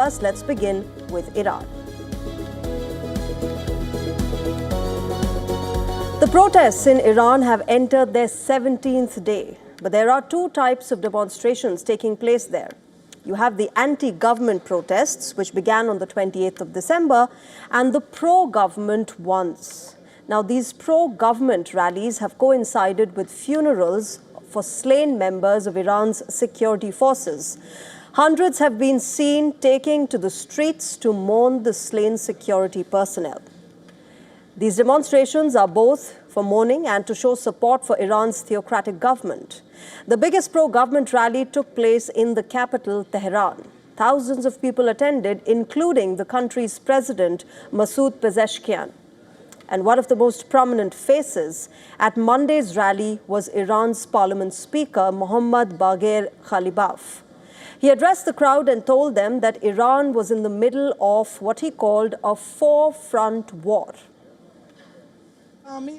First, let's begin with Iran. The protests in Iran have entered their 17th day, but there are two types of demonstrations taking place there. You have the anti-government protests, which began on the 28th of December, and the pro-government ones. Now, these pro-government rallies have coincided with funerals for slain members of Iran's security forces. Hundreds have been seen taking to the streets to mourn the slain security personnel. These demonstrations are both for mourning and to show support for Iran's theocratic government. The biggest pro-government rally took place in the capital, Tehran. Thousands of people attended, including the country's president, Masoud Pezeshkian. And one of the most prominent faces at Monday's rally was Iran's parliament speaker, Mohammad Bagher Ghalibaf. He addressed the crowd and told them that Iran was in the middle of what he called a four-front war.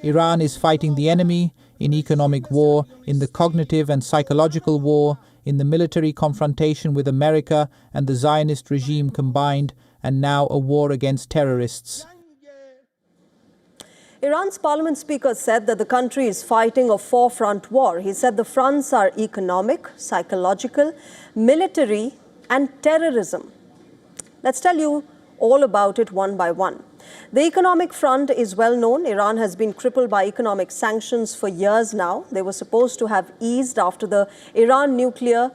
Iran is fighting the enemy in economic war, in the cognitive and psychological war, in the military confrontation with America and the Zionist regime combined, and now a war against terrorists. Iran's parliament speaker said that the country is fighting a four-front war. He said the fronts are economic, psychological, military, and terrorism. Let's tell you all about it one by one. The economic front is well known. Iran has been crippled by economic sanctions for years now. They were supposed to have eased after the Iran nuclear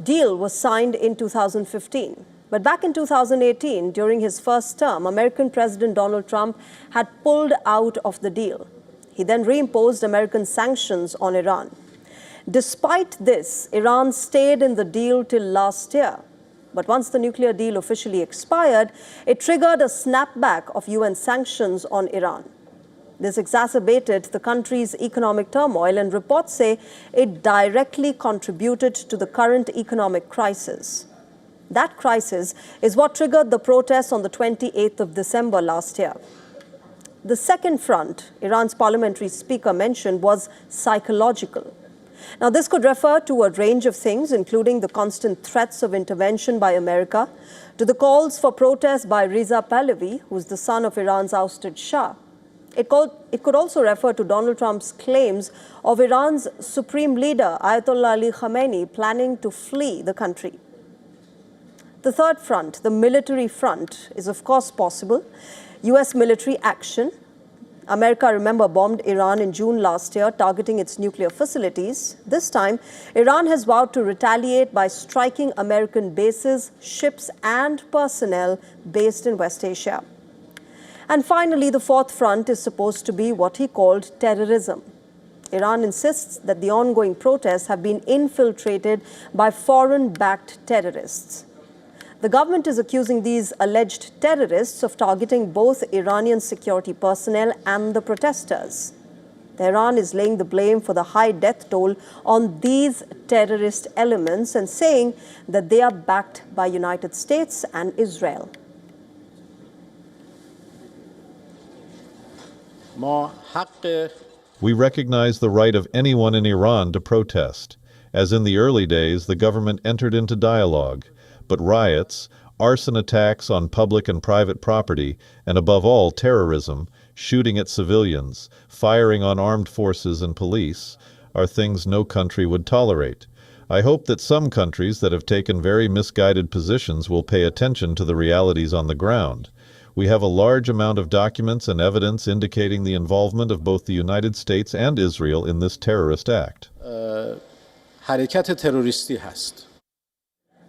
deal was signed in 2015. But back in 2018, during his first term, American President Donald Trump had pulled out of the deal. He then reimposed American sanctions on Iran. Despite this, Iran stayed in the deal till last year. But once the nuclear deal officially expired, it triggered a snapback of UN sanctions on Iran. This exacerbated the country's economic turmoil, and reports say it directly contributed to the current economic crisis. That crisis is what triggered the protests on the 28th of December last year. The second front, Iran's parliamentary speaker mentioned, was psychological. Now, this could refer to a range of things, including the constant threats of intervention by America, to the calls for protest by Reza Pahlavi, who is the son of Iran's ousted Shah. It could also refer to Donald Trump's claims of Iran's supreme leader, Ayatollah Ali Khamenei, planning to flee the country. The third front, the military front, is of course possible. US military action. America, remember, bombed Iran in June last year, targeting its nuclear facilities. This time, Iran has vowed to retaliate by striking American bases, ships, and personnel based in West Asia. And finally, the fourth front is supposed to be what he called terrorism. Iran insists that the ongoing protests have been infiltrated by foreign-backed terrorists. The government is accusing these alleged terrorists of targeting both Iranian security personnel and the protesters. Tehran is laying the blame for the high death toll on these terrorist elements and saying that they are backed by United States and Israel. We recognize the right of anyone in Iran to protest. As in the early days, the government entered into dialogue. But riots, arson attacks on public and private property, and above all, terrorism, shooting at civilians, firing on armed forces and police, are things no country would tolerate. I hope that some countries that have taken very misguided positions will pay attention to the realities on the ground. We have a large amount of documents and evidence indicating the involvement of both the United States and Israel in this terrorist act. حرکت تروریستی هست.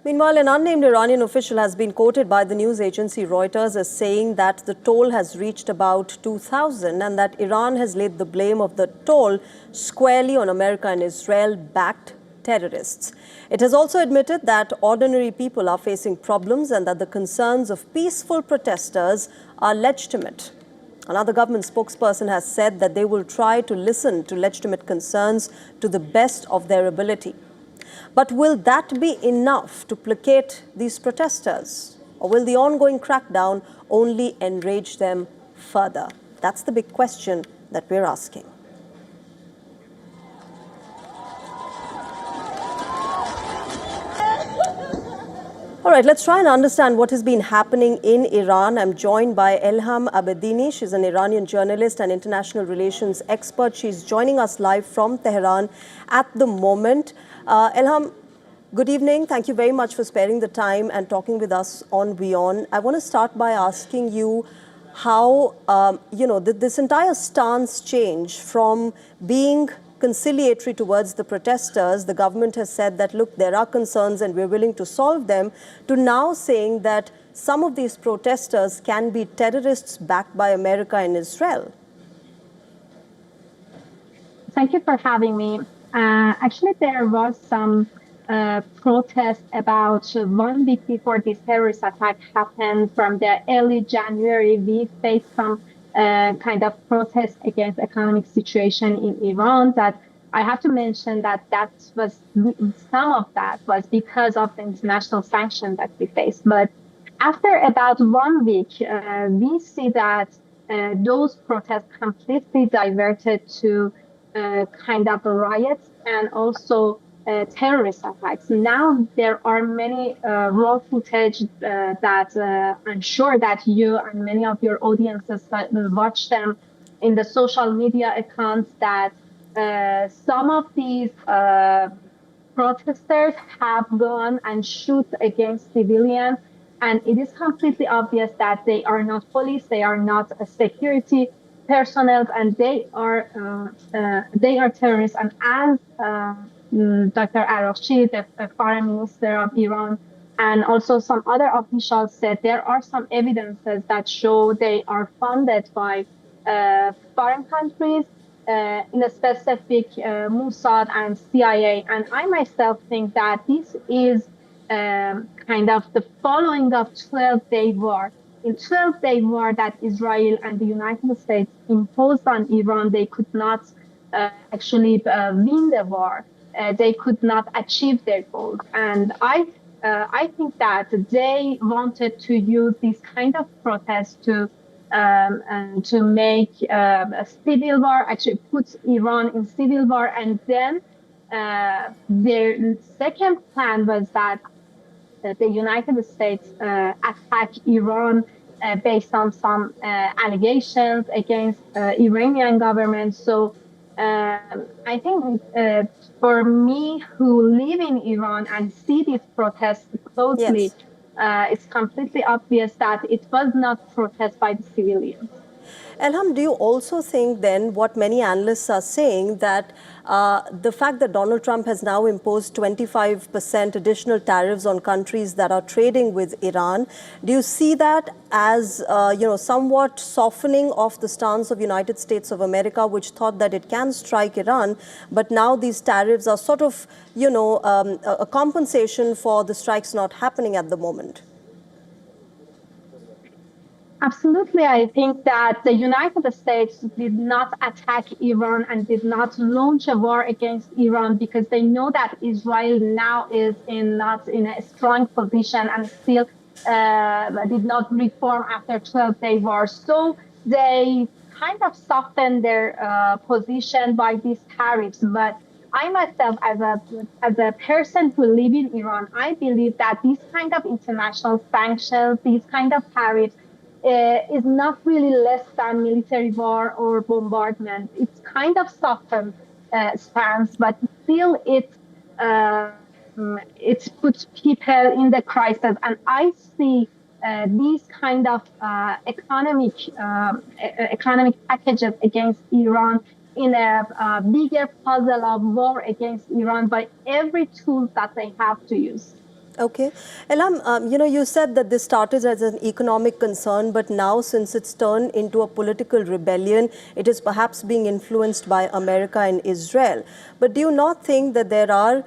Meanwhile, an unnamed Iranian official has been quoted by the news agency Reuters as saying that the toll has reached about 2,000 and that Iran has laid the blame of the toll squarely on America and Israel-backed terrorists. It has also admitted that ordinary people are facing problems and that the concerns of peaceful protesters are legitimate. Another government spokesperson has said that they will try to listen to legitimate concerns to the best of their ability. But will that be enough to placate these protesters? Or will the ongoing crackdown only enrage them further? That's the big question that we're asking. All right, let's try and understand what has been happening in Iran. I'm joined by Elham Abedini. She's an Iranian journalist and international relations expert. She's joining us live from Tehran at the moment. Elham, good evening. Thank you very much for sparing the time and talking with us on WION. I want to start by asking you how, this entire stance change from being conciliatory towards the protesters, the government has said that, look, there are concerns and we're willing to solve them, to now saying that some of these protesters can be terrorists backed by America and Israel. Thank you for having me. Actually, there was some protest about 1 week before this terrorist attack happened. From the early January, we faced some kind of protest against economic situation in Iran. That I have to mention that some of that was because of the international sanctions that we faced. But after about 1 week, we see that those protests completely diverted to kind of riots and also terrorist attacks. Now there are many raw footage that I'm sure that you and many of your audiences watch them in the social media accounts, that some of these protesters have gone and shoot against civilians, and it is completely obvious that they are not police, they are not security personnel, and they are terrorists. And as Dr. Araghchi, the foreign minister of Iran, and also some other officials said, there are some evidences that show they are funded by foreign countries, in a specific Mossad and CIA. And I myself think that this is kind of the following of 12-day war. In 12-day war that Israel and the United States imposed on Iran, they could not actually win the war. They could not achieve their goals. And I think that they wanted to use this kind of protest to make a civil war, actually put Iran in civil war. And then their second plan was that the United States attack Iran based on some allegations against Iranian government. So I think for me, who live in Iran and see these protests closely, Yes. It's completely obvious that it was not protest by the civilians. Elham, do you also think then what many analysts are saying, that the fact that Donald Trump has now imposed 25% additional tariffs on countries that are trading with Iran, do you see that as somewhat softening of the stance of United States of America, which thought that it can strike Iran, but now these tariffs are sort of a compensation for the strikes not happening at the moment? Absolutely. I think that the United States did not attack Iran and did not launch a war against Iran because they know that Israel now is not in a strong position and still did not reform after 12-day war. So they kind of softened their position by these tariffs. But I myself, as a person who live in Iran, I believe that these kind of international sanctions, these kind of tariffs, is not really less than military war or bombardment. It's kind of softened stance, but still it puts people in the crisis. And I see these kind of economic packages against Iran in a bigger puzzle of war against Iran by every tool that they have to use. Okay. Elham, you said that this started as an economic concern, but now since it's turned into a political rebellion, it is perhaps being influenced by America and Israel. But do you not think that there are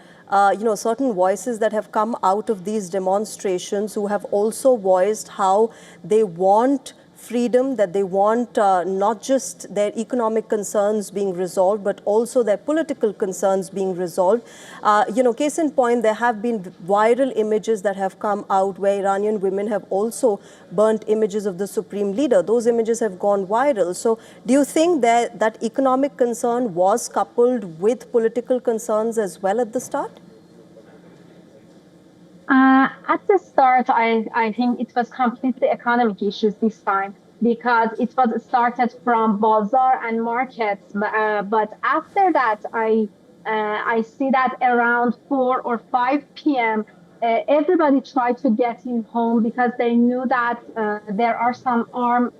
certain voices that have come out of these demonstrations who have also voiced how they want freedom, that they want not just their economic concerns being resolved, but also their political concerns being resolved? Case in point, there have been viral images that have come out where Iranian women have also burnt images of the supreme leader. Those images have gone viral. So do you think that economic concern was coupled with political concerns as well at the start? At the start, I think it was completely economic issues this time because it was started from bazaar and markets. But after that, I see that around 4 or 5 p.m., everybody tried to get in home because they knew that there are some armed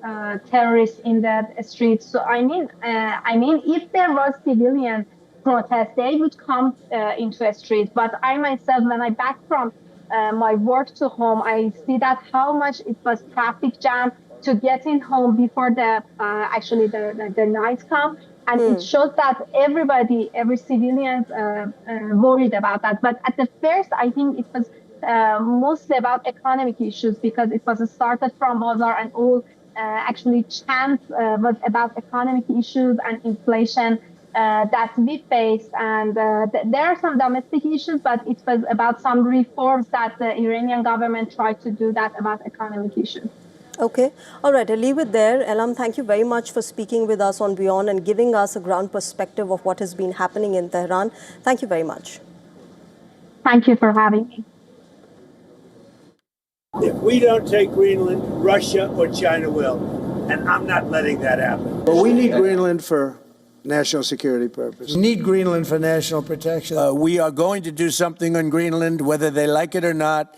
terrorists in the streets. So I mean, if there was civilian protest, they would come into a street. But I myself, when I back from my work to home, I see that how much it was traffic jam to get in home before the night come, and it shows that every civilian worried about that. But at the first, I think it was mostly about economic issues because it was started from bazaar and all actually chant was about economic issues and inflation that we faced. And there are some domestic issues, but it was about some reforms that the Iranian government tried to do that about economic issues. Okay. All right. I'll leave it there. Elam, thank you very much for speaking with us on WION and giving us a ground perspective of what has been happening in Tehran. Thank you very much. Thank you for having me. If we don't take Greenland, Russia or China will. And I'm not letting that happen. But we need Greenland for national security purposes. We need Greenland for national protection. We are going to do something on Greenland, whether they like it or not.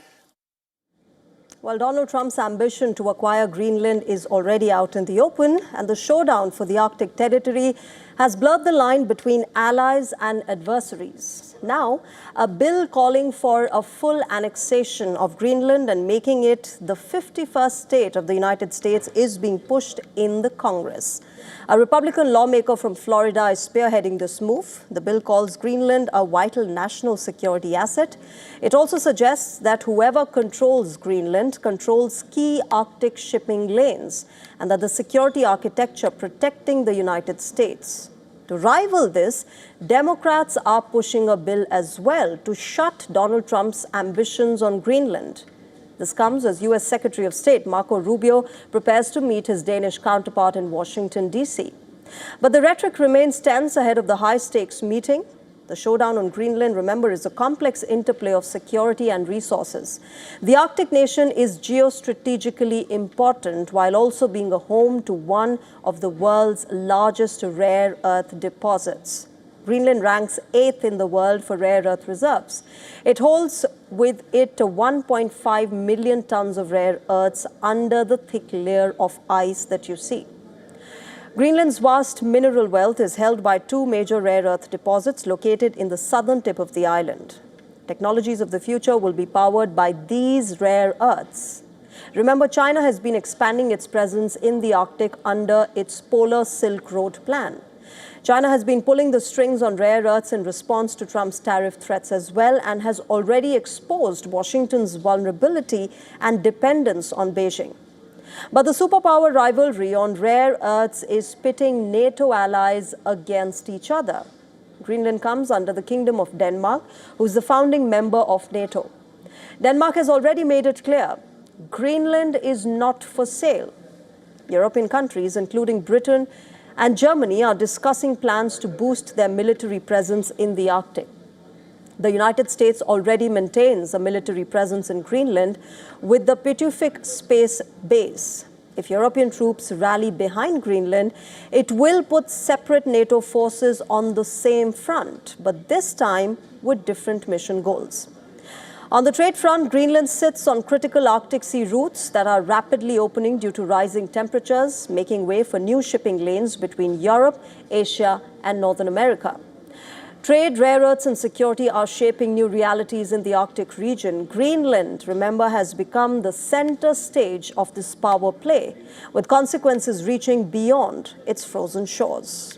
While Donald Trump's ambition to acquire Greenland is already out in the open, and the showdown for the Arctic territory has blurred the line between allies and adversaries. Now, a bill calling for a full annexation of Greenland and making it the 51st state of the United States is being pushed in the Congress. A Republican lawmaker from Florida is spearheading this move. The bill calls Greenland a vital national security asset. It also suggests that whoever controls Greenland controls key Arctic shipping lanes and that the security architecture protecting the United States. To rival this, Democrats are pushing a bill as well to shut Donald Trump's ambitions on Greenland. This comes as U.S. Secretary of State Marco Rubio prepares to meet his Danish counterpart in Washington, D.C. But the rhetoric remains tense ahead of the high-stakes meeting. The showdown on Greenland, remember, is a complex interplay of security and resources. The Arctic nation is geostrategically important while also being a home to one of the world's largest rare earth deposits. Greenland ranks 8th in the world for rare earth reserves. It holds with it 1.5 million tons of rare earths under the thick layer of ice that you see. Greenland's vast mineral wealth is held by two major rare earth deposits located in the southern tip of the island. Technologies of the future will be powered by these rare earths. Remember, China has been expanding its presence in the Arctic under its Polar Silk Road plan. China has been pulling the strings on rare earths in response to Trump's tariff threats as well and has already exposed Washington's vulnerability and dependence on Beijing. But the superpower rivalry on rare earths is pitting NATO allies against each other. Greenland comes under the Kingdom of Denmark, who is the founding member of NATO. Denmark has already made it clear, Greenland is not for sale. European countries, including Britain and Germany, are discussing plans to boost their military presence in the Arctic. The United States already maintains a military presence in Greenland with the Pituffik Space Base. If European troops rally behind Greenland, it will put separate NATO forces on the same front, but this time with different mission goals. On the trade front, Greenland sits on critical Arctic sea routes that are rapidly opening due to rising temperatures, making way for new shipping lanes between Europe, Asia, and Northern America. Trade, rare earths, and security are shaping new realities in the Arctic region. Greenland, remember, has become the center stage of this power play, with consequences reaching beyond its frozen shores.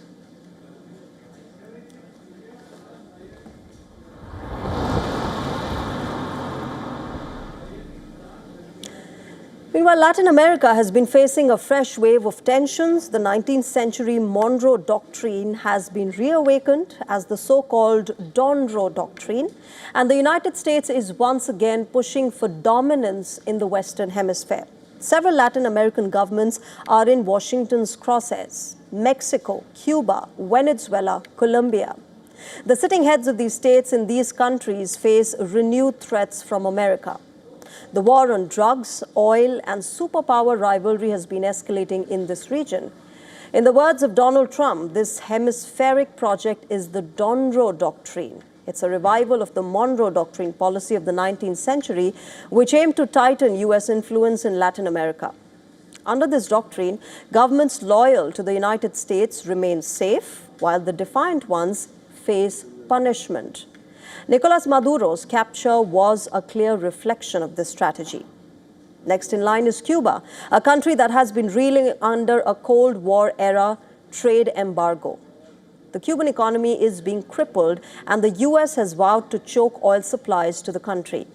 Meanwhile, Latin America has been facing a fresh wave of tensions. The 19th century Monroe Doctrine has been reawakened as the so-called Donroe Doctrine, and the United States is once again pushing for dominance in the Western Hemisphere. Several Latin American governments are in Washington's crosshairs: Mexico, Cuba, Venezuela, Colombia. The sitting heads of these states in these countries face renewed threats from America. The war on drugs, oil, and superpower rivalry has been escalating in this region. In the words of Donald Trump, this hemispheric project is the Donroe Doctrine. It's a revival of the Monroe Doctrine policy of the 19th century, which aimed to tighten U.S. influence in Latin America. Under this doctrine, governments loyal to the United States remain safe, while the defiant ones face punishment. Nicolas Maduro's capture was a clear reflection of this strategy. Next in line is Cuba, a country that has been reeling under a Cold War-era trade embargo. The Cuban economy is being crippled, and the U.S. has vowed to choke oil supplies to the country.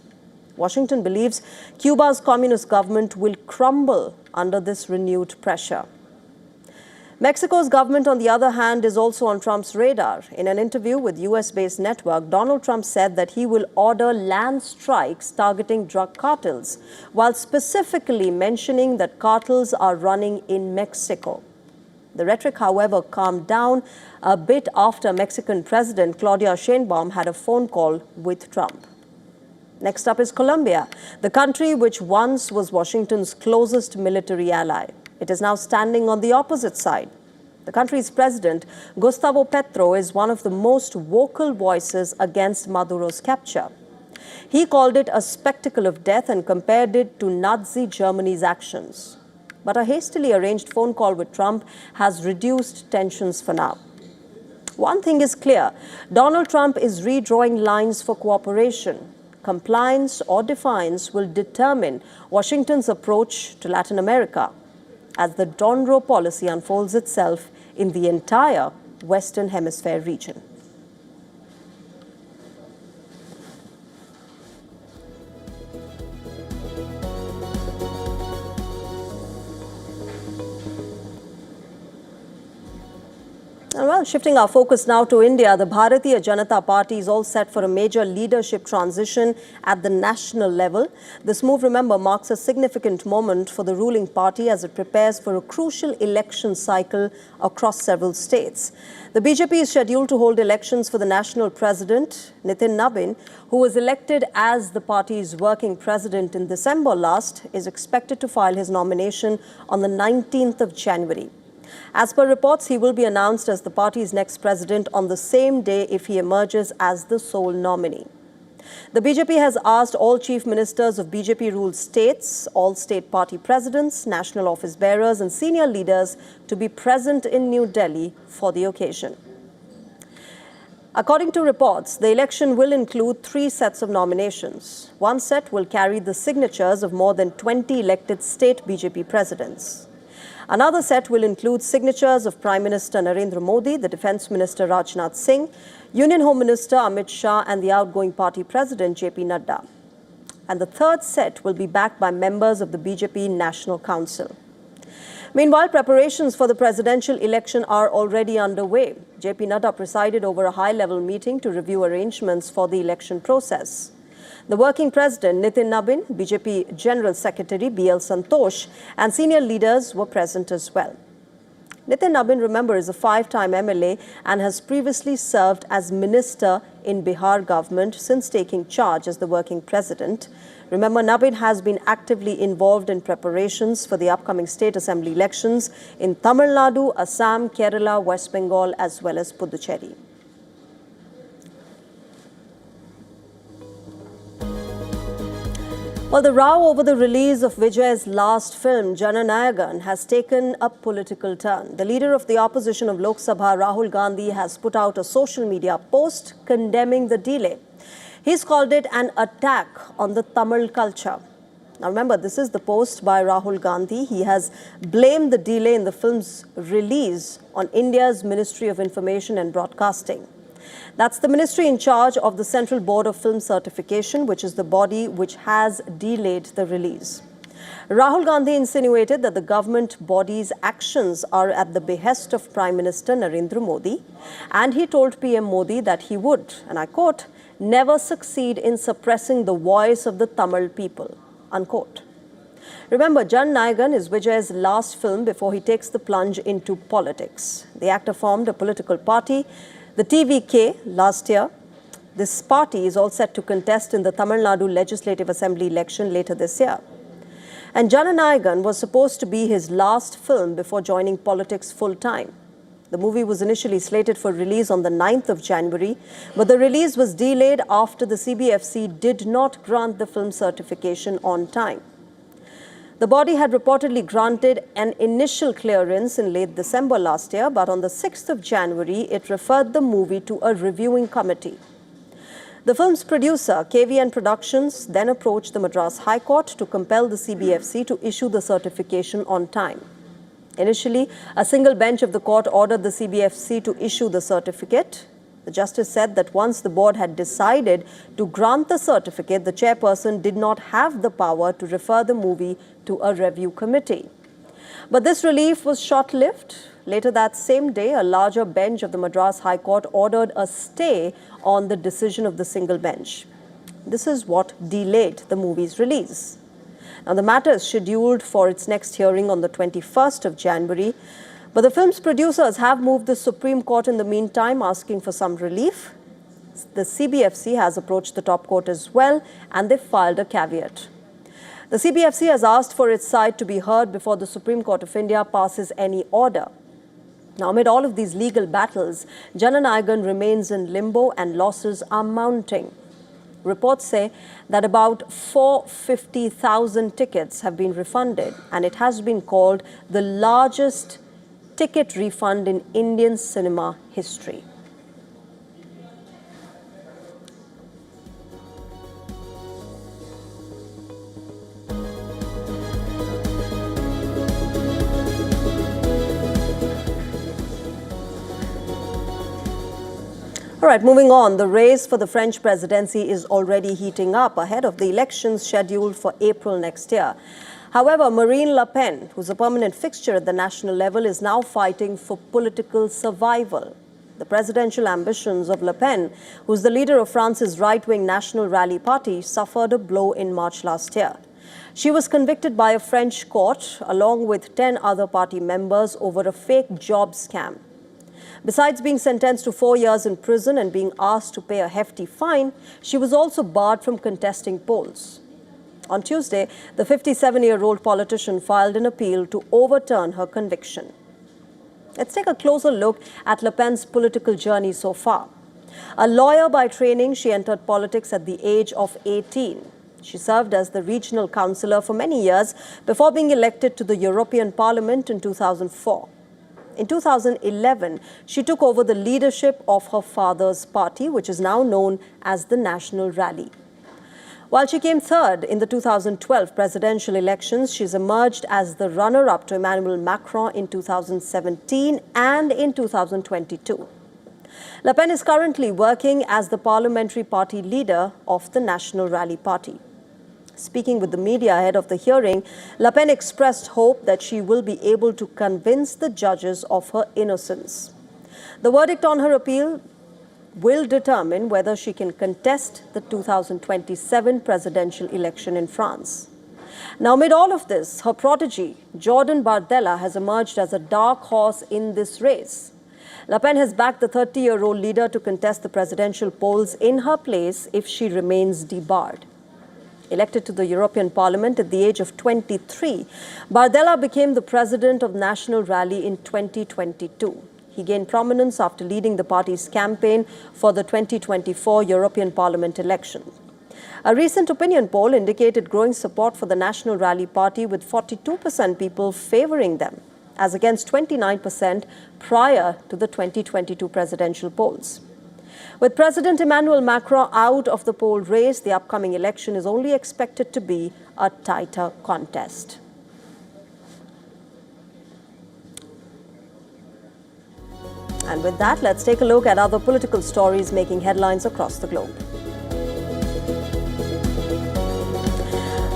Washington believes Cuba's communist government will crumble under this renewed pressure. Mexico's government, on the other hand, is also on Trump's radar. In an interview with US-based network, Donald Trump said that he will order land strikes targeting drug cartels, while specifically mentioning that cartels are running in Mexico. The rhetoric, however, calmed down a bit after Mexican President Claudia Sheinbaum had a phone call with Trump. Next up is Colombia, the country which once was Washington's closest military ally. It is now standing on the opposite side. The country's president, Gustavo Petro, is one of the most vocal voices against Maduro's capture. He called it a spectacle of death and compared it to Nazi Germany's actions. But a hastily arranged phone call with Trump has reduced tensions for now. One thing is clear, Donald Trump is redrawing lines for cooperation. Compliance or defiance will determine Washington's approach to Latin America as the Donroe policy unfolds itself in the entire Western Hemisphere region. Well, shifting our focus now to India, the Bharatiya Janata Party is all set for a major leadership transition at the national level. This move, remember, marks a significant moment for the ruling party as it prepares for a crucial election cycle across several states. The BJP is scheduled to hold elections for the national president, Nitin Nabin, who was elected as the party's working president in December last, is expected to file his nomination on the 19th of January. As per reports, he will be announced as the party's next president on the same day if he emerges as the sole nominee. The BJP has asked all chief ministers of BJP-ruled states, all state party presidents, national office bearers and senior leaders to be present in New Delhi for the occasion. According to reports, the election will include 3 sets of nominations. One set will carry the signatures of more than 20 elected state BJP presidents. Another set will include signatures of Prime Minister Narendra Modi, the Defence Minister Rajnath Singh, Union Home Minister Amit Shah and the outgoing party president JP Nadda. And the third set will be backed by members of the BJP National Council. Meanwhile, preparations for the presidential election are already underway. JP Nadda presided over a high-level meeting to review arrangements for the election process. The working president, Nitin Nabin, BJP General Secretary B.L. Santosh, and senior leaders were present as well. Nitin Nabin, remember, is a 5-time MLA and has previously served as minister in Bihar government since taking charge as the working president. Remember, Nabin has been actively involved in preparations for the upcoming state assembly elections in Tamil Nadu, Assam, Kerala, West Bengal, as well as Puducherry. Well, the row over the release of Vijay's last film, Jananayagan, has taken a political turn. The leader of the opposition of Lok Sabha, Rahul Gandhi, has put out a social media post condemning the delay. He's called it an attack on the Tamil culture. Now remember, this is the post by Rahul Gandhi. He has blamed the delay in the film's release on India's Ministry of Information and Broadcasting. That's the ministry in charge of the Central Board of Film Certification, which is the body which has delayed the release. Rahul Gandhi insinuated that the government body's actions are at the behest of Prime Minister Narendra Modi, and he told PM Modi that he would, and I quote, never succeed in suppressing the voice of the Tamil people, unquote. Remember, Jananayagan is Vijay's last film before he takes the plunge into politics. The actor formed a political party, the TVK last year. This party is all set to contest in the Tamil Nadu Legislative Assembly election later this year. And Jananayagan was supposed to be his last film before joining politics full-time. The movie was initially slated for release on the 9th of January, but the release was delayed after the CBFC did not grant the film certification on time. The body had reportedly granted an initial clearance in late December last year, but on the 6th of January, it referred the movie to a reviewing committee. The film's producer, KVN Productions, then approached the Madras High Court to compel the CBFC to issue the certification on time. Initially, a single bench of the court ordered the CBFC to issue the certificate. The justice said that once the board had decided to grant the certificate, the chairperson did not have the power to refer the movie to a review committee. But this relief was short-lived. Later that same day, a larger bench of the Madras High Court ordered a stay on the decision of the single bench. This is what delayed the movie's release. Now, the matter is scheduled for its next hearing on the 21st of January, but the film's producers have moved the Supreme Court in the meantime, asking for some relief. The CBFC has approached the top court as well, and they filed a caveat. The CBFC has asked for its side to be heard before the Supreme Court of India passes any order. Now, amid all of these legal battles, Jananayagan remains in limbo and losses are mounting. Reports say that about 450,000 tickets have been refunded, and it has been called the largest ticket refund in Indian cinema history. All right, moving on. The race for the French presidency is already heating up ahead of the elections scheduled for April next year. However, Marine Le Pen, who's a permanent fixture at the national level, is now fighting for political survival. The presidential ambitions of Le Pen, who's the leader of France's right-wing National Rally Party, suffered a blow in March last year. She was convicted by a French court, along with 10 other party members, over a fake job scam. Besides being sentenced to 4 years in prison and being asked to pay a hefty fine, she was also barred from contesting polls. On Tuesday, the 57-year-old politician filed an appeal to overturn her conviction. Let's take a closer look at Le Pen's political journey so far. A lawyer by training, she entered politics at the age of 18. She served as the regional councillor for many years before being elected to the European Parliament in 2004. In 2011, she took over the leadership of her father's party, which is now known as the National Rally. While she came third in the 2012 presidential elections, she's emerged as the runner-up to Emmanuel Macron in 2017 and in 2022. Le Pen is currently working as the parliamentary party leader of the National Rally Party. Speaking with the media ahead of the hearing, Le Pen expressed hope that she will be able to convince the judges of her innocence. The verdict on her appeal will determine whether she can contest the 2027 presidential election in France. Now, amid all of this, her protege, Jordan Bardella, has emerged as a dark horse in this race. Le Pen has backed the 30-year-old leader to contest the presidential polls in her place if she remains debarred. Elected to the European Parliament at the age of 23, Bardella became the president of National Rally in 2022. He gained prominence after leading the party's campaign for the 2024 European Parliament election. A recent opinion poll indicated growing support for the National Rally Party, with 42% people favoring them, as against 29% prior to the 2022 presidential polls. With President Emmanuel Macron out of the poll race, the upcoming election is only expected to be a tighter contest. And with that, let's take a look at other political stories making headlines across the globe.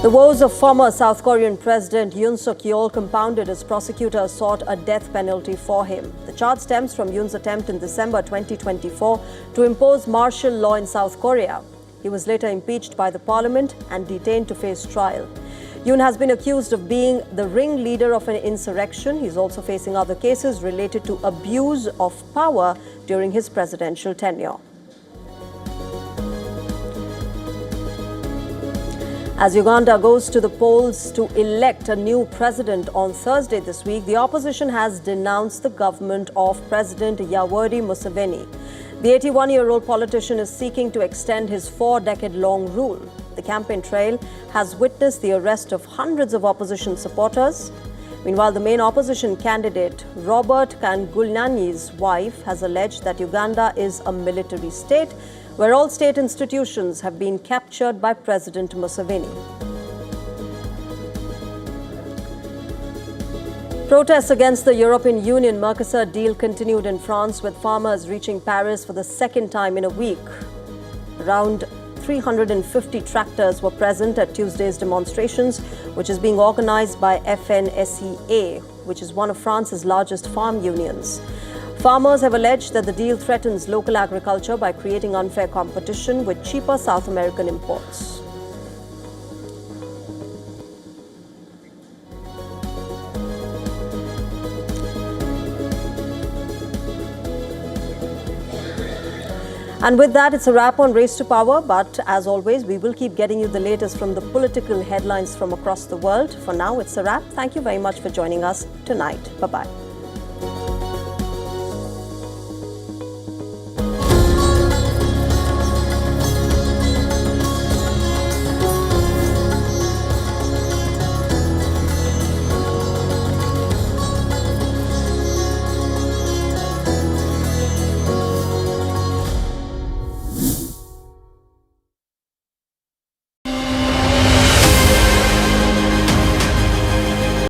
The woes of former South Korean President Yoon Suk-yeol compounded as prosecutors sought a death penalty for him. The charge stems from Yoon's attempt in December 2024 to impose martial law in South Korea. He was later impeached by the parliament and detained to face trial. Yoon has been accused of being the ringleader of an insurrection. He's also facing other cases related to abuse of power during his presidential tenure. As Uganda goes to the polls to elect a new president on Thursday this week, the opposition has denounced the government of President Yoweri Museveni. The 81-year-old politician is seeking to extend his 4-decade-long rule. The campaign trail has witnessed the arrest of hundreds of opposition supporters. Meanwhile, the main opposition candidate, Robert Kyagulanyi's wife, has alleged that Uganda is a military state where all state institutions have been captured by President Museveni. Protests against the European Union Mercosur deal continued in France, with farmers reaching Paris for the second time in a week. Around 350 tractors were present at Tuesday's demonstrations, which is being organized by FNSEA, which is one of France's largest farm unions. Farmers have alleged that the deal threatens local agriculture by creating unfair competition with cheaper South American imports. And with that, it's a wrap on Race to Power. But as always, we will keep getting you the latest from the political headlines from across the world. For now, it's a wrap. Thank you very much for joining us tonight. Bye-bye.